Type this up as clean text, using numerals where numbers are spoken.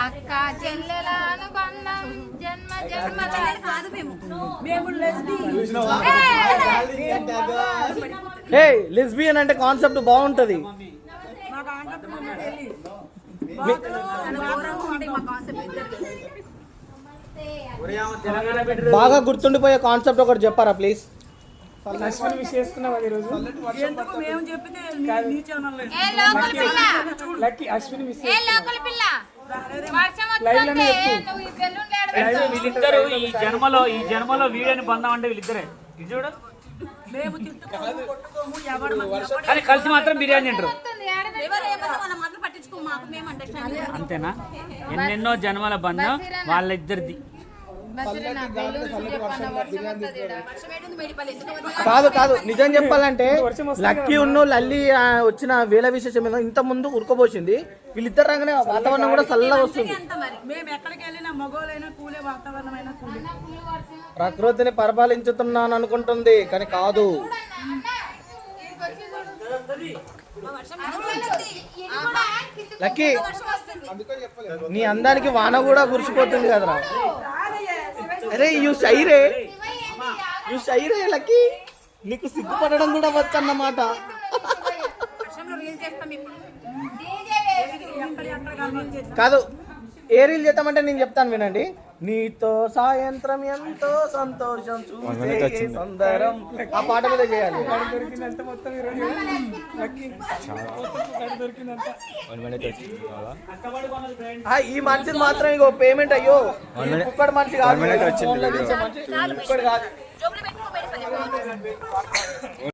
అక్క చెల్లెల అనుబంధం జన్మ జన్మల కాదు మేము లెస్బియన్ అంటే కాన్సెప్ట్ బాగుంటది. బాగా గుర్తుండిపోయే కాన్సెప్ట్ ఒకటి చెప్పారా ప్లీజ్? అశ్విని మిస్ చేసుకున్నావా ఈరోజు? లక్కీ అశ్విని మిస్ వీళ్ళిద్దరు ఈ జన్మలో వీడని బంధం అంటే వీళ్ళిద్దరే. ఇది చూడు, కానీ కలిసి మాత్రం బిర్యానీ తింటారు. అంతేనా? ఎన్నెన్నో జన్మల బంధం వాళ్ళిద్దరిది. కాదు కాదు, నిజం చెప్పాలంటే లక్కీ ఉన్న లల్లి వచ్చిన వేల విశేషం ఇంత ముందు ఉడకబోసింది. వీళ్ళిద్దరు రాగానే వాతావరణం కూడా చల్లగా వస్తుంది. ప్రకృతిని పరిపాలించుతున్నాను అనుకుంటుంది కానీ కాదు. లక్కీ నీ అందానికి వాన కూడా కురిసిపోతుంది కదరా. అరే యూ షైరే లక్కీ, నీకు సిగ్గుపడడం కూడా వచ్చన్నమాట. కాదు, ఏ రీల్ చేద్దామంటే నేను చెప్తాను వినండి. నీతో సాయంత్రం ఎంతో సంతోషం చూసే సుందరం, ఆ పాట మీద చేయాలి. ఈ మనిషిని మాత్రం ఇగో పేమెంట్ అయ్యో ఒక్కటి మనిషి కాదు, కాదు